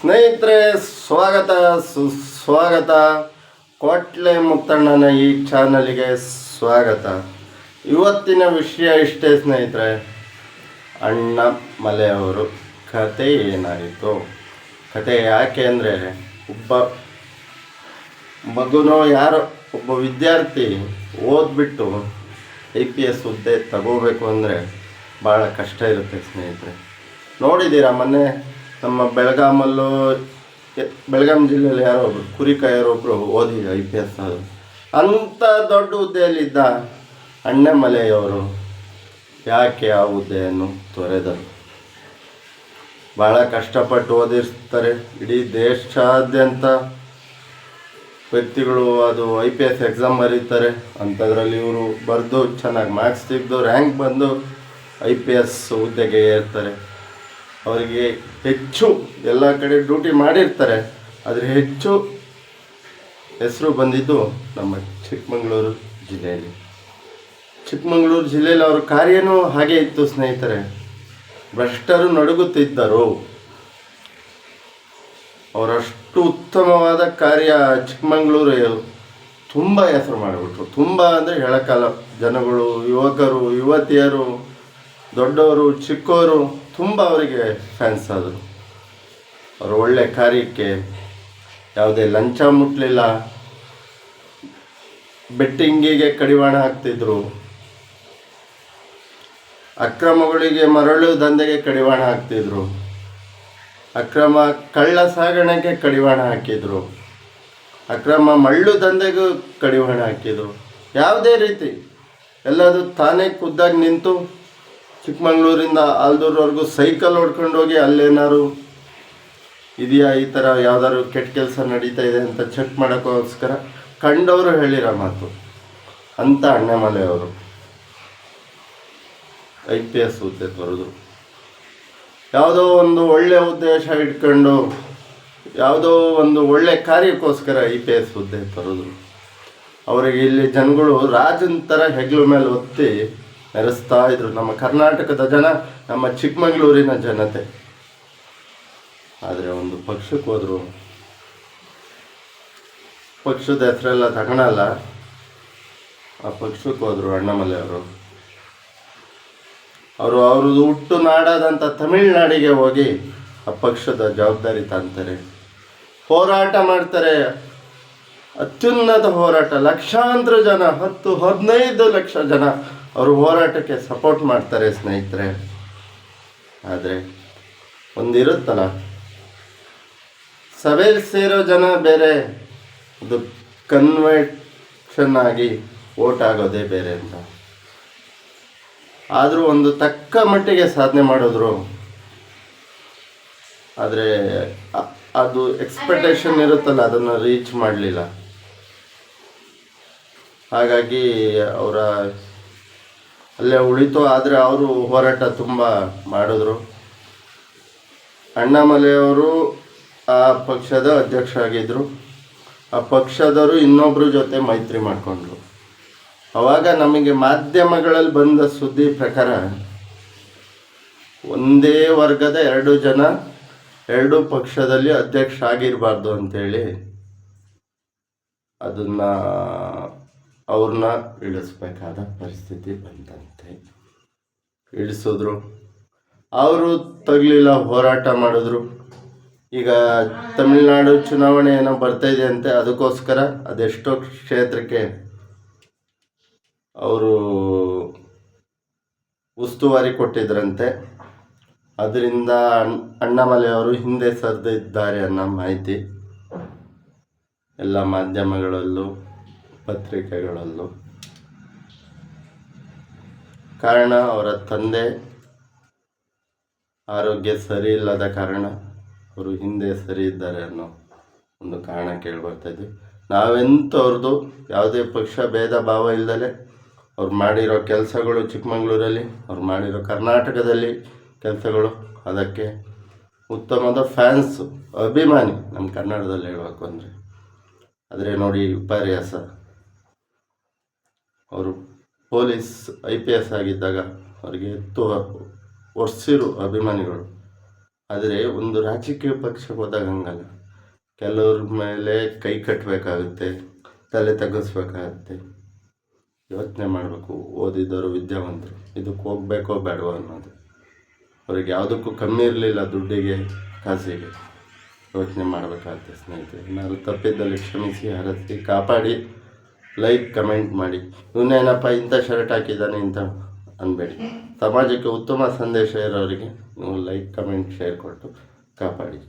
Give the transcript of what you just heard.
ಸ್ನೇಹಿತರೆ, ಸ್ವಾಗತ ಸುಸ್ವಾಗತ. ಕೋಟ್ಲೆ ಮುತ್ತಣ್ಣನ ಈ ಚಾನಲ್ಗೆ ಸ್ವಾಗತ. ಇವತ್ತಿನ ವಿಷಯ ಇಷ್ಟೇ ಸ್ನೇಹಿತರೆ. ಅಣ್ಣಾಮಲೈಯವರು ಕತೆ ಏನಾಯಿತು, ಕತೆ ಯಾಕೆ ಅಂದರೆ, ಒಬ್ಬ ಮಗುನೋ ಯಾರೋ ಒಬ್ಬ ವಿದ್ಯಾರ್ಥಿ ಓದ್ಬಿಟ್ಟು IPS ಹುದ್ದೆ ತಗೋಬೇಕು ಅಂದರೆ ಭಾಳ ಕಷ್ಟ ಇರುತ್ತೆ ಸ್ನೇಹಿತರೆ. ನೋಡಿದ್ದೀರಾ, ಮೊನ್ನೆ ನಮ್ಮ ಬೆಳಗಾಂ ಜಿಲ್ಲೆಯಲ್ಲಿ ಯಾರೋ ಒಬ್ಬರು ಕುರಿಕಾಯರೊಬ್ಬರು ಓದಿ IPS ಆದರು. ಅಂಥ ದೊಡ್ಡ ಹುದ್ದೆಯಲ್ಲಿದ್ದ ಅಣ್ಣಾಮಲೈಯವರು ಯಾಕೆ ಆ ಹುದ್ದೆಯನ್ನು ತೊರೆದರು? ಭಾಳ ಕಷ್ಟಪಟ್ಟು ಓದಿರ್ತಾರೆ. ಇಡೀ ದೇಶಾದ್ಯಂತ ವ್ಯಕ್ತಿಗಳು ಅದು IPS ಎಕ್ಸಾಮ್ ಬರೀತಾರೆ. ಅಂಥದ್ರಲ್ಲಿ ಇವರು ಬರೆದು ಚೆನ್ನಾಗಿ ಮಾರ್ಕ್ಸ್ ತೆಗೆದು ರ್ಯಾಂಕ್ ಬಂದು IPS ಹುದ್ದೆಗೆ ಏರ್ತಾರೆ. ಅವರಿಗೆ ಹೆಚ್ಚು ಎಲ್ಲ ಕಡೆ ಡ್ಯೂಟಿ ಮಾಡಿರ್ತಾರೆ, ಆದರೆ ಹೆಚ್ಚು ಹೆಸರು ಬಂದಿದ್ದು ನಮ್ಮ ಚಿಕ್ಕಮಗಳೂರು ಜಿಲ್ಲೆಯಲ್ಲಿ. ಚಿಕ್ಕಮಗಳೂರು ಜಿಲ್ಲೆಯಲ್ಲಿ ಅವರ ಕಾರ್ಯನೂ ಹಾಗೆ ಇತ್ತು ಸ್ನೇಹಿತರೆ. ಭ್ರಷ್ಟರು ನಡುಗುತ್ತಿದ್ದರು. ಅವರಷ್ಟು ಉತ್ತಮವಾದ ಕಾರ್ಯ ಚಿಕ್ಕಮಗಳೂರು ತುಂಬ ಹೆಸರು ಮಾಡಿಬಿಟ್ರು. ತುಂಬ ಅಂದರೆ ಹೇಳೋಕ್ಕಲ್ಲ. ಜನಗಳು, ಯುವಕರು, ಯುವತಿಯರು, ದೊಡ್ಡವರು, ಚಿಕ್ಕವರು ತುಂಬ ಅವರಿಗೆ ಫ್ಯಾನ್ಸ್ ಆದರು. ಅವರು ಒಳ್ಳೆ ಕಾರ್ಯಕ್ಕೆ ಯಾವುದೇ ಲಂಚ ಮುಟ್ಟಲಿಲ್ಲ, ಬೆಟ್ಟಿಂಗಿಗೆ ಕಡಿವಾಣ ಹಾಕ್ತಿದ್ರು, ಅಕ್ರಮಗಳಿಗೆ ಮರಳು ದಂಧೆಗೆ ಕಡಿವಾಣ ಹಾಕ್ತಿದ್ರು, ಅಕ್ರಮ ಕಳ್ಳ ಸಾಗಣೆಗೆ ಕಡಿವಾಣ ಹಾಕಿದರು, ಅಕ್ರಮ ಮಳ್ಳು ದಂಧೆಗೂ ಕಡಿವಾಣ ಹಾಕಿದರು. ಯಾವುದೇ ರೀತಿ ಎಲ್ಲದು ತಾನೇ ಖುದ್ದಾಗಿ ನಿಂತು ಚಿಕ್ಕಮಗಳೂರಿಂದ ಆಲ್ದೂರ್ವರೆಗೂ ಸೈಕಲ್ ಹೊಡ್ಕೊಂಡು ಹೋಗಿ ಅಲ್ಲೇನಾದ್ರು ಇದೆಯಾ, ಈ ಥರ ಯಾವ್ದಾದ್ರು ಕೆಟ್ಟ ಕೆಲಸ ನಡೀತಾ ಇದೆ ಅಂತ ಚೆಕ್ ಮಾಡೋಕ್ಕೋಸ್ಕರ ಕಂಡವರು ಹೇಳಿರೋ ಮಾತು. ಅಂಥ ಅಣ್ಣಾಮಲೈಯವರು IPS ಹುದ್ದೆ ತೊರೆದ್ರು. ಯಾವುದೋ ಒಂದು ಒಳ್ಳೆಯ ಉದ್ದೇಶ ಇಟ್ಕೊಂಡು ಯಾವುದೋ ಒಂದು ಒಳ್ಳೆಯ ಕಾರ್ಯಕ್ಕೋಸ್ಕರ IPS ಹುದ್ದೆ ತೊರೆದ್ರು. ಅವರಿಗೆ ಇಲ್ಲಿ ಜನಗಳು ರಾಜನ ಥರ ಹೆಗ್ಲ ಮೇಲೆ ಒತ್ತಿ ಮೆರೆಸ್ತಾ ಇದ್ರು. ನಮ್ಮ ಕರ್ನಾಟಕದ ಜನ, ನಮ್ಮ ಚಿಕ್ಕಮಗಳೂರಿನ ಜನತೆ. ಆದರೆ ಒಂದು ಪಕ್ಷಕ್ಕೆ ಹೋದರು. ಪಕ್ಷದ ಹೆಸರೆಲ್ಲ ತಗೊಳಲ್ಲ. ಆ ಪಕ್ಷಕ್ಕೆ ಹೋದರು ಅಣ್ಣಾಮಲೈಯವರು. ಅವ್ರದ್ದು ಹುಟ್ಟು ನಾಡಾದಂಥ ತಮಿಳುನಾಡಿಗೆ ಹೋಗಿ ಆ ಪಕ್ಷದ ಜವಾಬ್ದಾರಿ ತಾಂತಾರೆ, ಹೋರಾಟ ಮಾಡ್ತಾರೆ. ಅತ್ಯುನ್ನತ ಹೋರಾಟ. ಲಕ್ಷಾಂತರ ಜನ, 10-15 ಲಕ್ಷ ಜನ ಅವರು ಹೋರಾಟಕ್ಕೆ ಸಪೋರ್ಟ್ ಮಾಡ್ತಾರೆ ಸ್ನೇಹಿತರೆ. ಆದರೆ ಒಂದಿರುತ್ತಲ್ಲ, ಸಭೆಯಲ್ಲಿ ಸೇರೋ ಜನ ಬೇರೆ, ಅದು ಕನ್ವೆನ್ಷನ್ ಆಗಿ ವೋಟ್ ಆಗೋದೇ ಬೇರೆ ಅಂತ. ಆದರೂ ಒಂದು ತಕ್ಕ ಮಟ್ಟಿಗೆ ಸಾಧನೆ ಮಾಡಿದ್ರು. ಆದರೆ ಅದು ಎಕ್ಸ್ಪೆಕ್ಟೇಷನ್ ಇರುತ್ತಲ್ಲ, ಅದನ್ನು ರೀಚ್ ಮಾಡಲಿಲ್ಲ. ಹಾಗಾಗಿ ಅವರ ಅಲ್ಲೇ ಉಳಿತು. ಆದರೆ ಅವರು ಹೋರಾಟ ತುಂಬ ಮಾಡಿದ್ರು. ಅಣ್ಣಾಮಲೈಯವರು ಆ ಪಕ್ಷದ ಅಧ್ಯಕ್ಷ ಆಗಿದ್ದರು. ಆ ಪಕ್ಷದವರು ಇನ್ನೊಬ್ಬರ ಜೊತೆ ಮೈತ್ರಿ ಮಾಡಿಕೊಂಡ್ರು. ಆವಾಗ ನಮಗೆ ಮಾಧ್ಯಮಗಳಲ್ಲಿ ಬಂದ ಸುದ್ದಿ ಪ್ರಕಾರ ಒಂದೇ ವರ್ಗದ 2 ಜನ 2 ಪಕ್ಷದಲ್ಲಿ ಅಧ್ಯಕ್ಷ ಆಗಿರಬಾರ್ದು ಅಂಥೇಳಿ ಅವ್ರನ್ನ ಇಳಿಸ್ಬೇಕಾದ ಪರಿಸ್ಥಿತಿ ಬಂದಂತೆ. ಇಳಿಸಿದ್ರು. ಅವರು ತಗಲಿಲ್ಲ, ಹೋರಾಟ ಮಾಡಿದ್ರು. ಈಗ ತಮಿಳುನಾಡು ಚುನಾವಣೆ ಏನೋ ಬರ್ತಾಯಿದೆ ಅಂತೆ, ಅದಕ್ಕೋಸ್ಕರ ಅದೆಷ್ಟೋ ಕ್ಷೇತ್ರಕ್ಕೆ ಅವರು ಉಸ್ತುವಾರಿ ಕೊಟ್ಟಿದ್ರಂತೆ. ಅದರಿಂದ ಅಣ್ಣಾಮಲೈಯವರು ಹಿಂದೆ ಸರಿದಿದ್ದಾರೆ ಅನ್ನೋ ಮಾಹಿತಿ ಎಲ್ಲ ಮಾಧ್ಯಮಗಳಲ್ಲೂ ಪತ್ರಿಕೆಗಳಲ್ಲೂ. ಕಾರಣ ಅವರ ತಂದೆ ಆರೋಗ್ಯ ಸರಿ ಇಲ್ಲದ ಕಾರಣ ಅವರು ಹಿಂದೆ ಸರಿ ಇದ್ದಾರೆ ಅನ್ನೋ ಒಂದು ಕಾರಣ ಕೇಳಿಬರ್ತಾಯಿದ್ವಿ. ನಾವೆಂಥವ್ರದ್ದು ಯಾವುದೇ ಪಕ್ಷ ಭೇದ ಭಾವ ಇಲ್ಲದೆ ಅವ್ರು ಮಾಡಿರೋ ಕೆಲಸಗಳು, ಚಿಕ್ಕಮಗಳೂರಲ್ಲಿ ಅವ್ರು ಮಾಡಿರೋ ಕರ್ನಾಟಕದಲ್ಲಿ ಕೆಲಸಗಳು, ಅದಕ್ಕೆ ಉತ್ತಮವಾದ ಫ್ಯಾನ್ಸು, ಅಭಿಮಾನಿ ನಮ್ಮ ಕನ್ನಡದಲ್ಲಿ ಹೇಳಬೇಕು ಅಂದರೆ. ಆದರೆ ನೋಡಿ ವಿಪರ್ಯಾಸ, ಅವರು ಪೊಲೀಸ್ IPS ಆಗಿದ್ದಾಗ ಅವರಿಗೆ ಒರ್ಸಿರು ಅಭಿಮಾನಿಗಳು. ಆದರೆ ಒಂದು ರಾಜಕೀಯ ಪಕ್ಷಕ್ಕೆ ಹೋದಾಗ ಹಂಗಲ್ಲ. ಕೆಲವ್ರ ಮೇಲೆ ಕೈ ಕಟ್ಟಬೇಕಾಗುತ್ತೆ, ತಲೆ ತಗ್ಗಿಸ್ಬೇಕಾಗತ್ತೆ. ಯೋಚನೆ ಮಾಡಬೇಕು. ಓದಿದವರು ವಿದ್ಯಾವಂತರು ಇದಕ್ಕೆ ಹೋಗ್ಬೇಕೋ ಬೇಡವೋ ಅನ್ನೋದು. ಅವ್ರಿಗೆ ಯಾವುದಕ್ಕೂ ಕಮ್ಮಿ ಇರಲಿಲ್ಲ, ದುಡ್ಡಿಗೆ ಕಾಸಿಗೆ. ಯೋಚನೆ ಮಾಡಬೇಕಾಗುತ್ತೆ ಸ್ನೇಹಿತರೆ. ನಾನು ತಪ್ಪಿದ್ದಲ್ಲಿ ಕ್ಷಮಿಸಿ, ಹರಸಿ, ಕಾಪಾಡಿ. ಲೈಕ್ ಕಮೆಂಟ್ ಮಾಡಿ. ಇವನೇನಪ್ಪ ಇಂಥ ಶರ್ಟ್ ಹಾಕಿದ್ದಾನೆ ಅಂತ ಅನ್ಬೇಡಿ. ಸಮಾಜಕ್ಕೆ ಉತ್ತಮ ಸಂದೇಶ ಇರೋರಿಗೆ ನೀವು ಲೈಕ್ ಕಮೆಂಟ್ ಶೇರ್ ಕೊಟ್ಟು ಕಾಪಾಡಿ.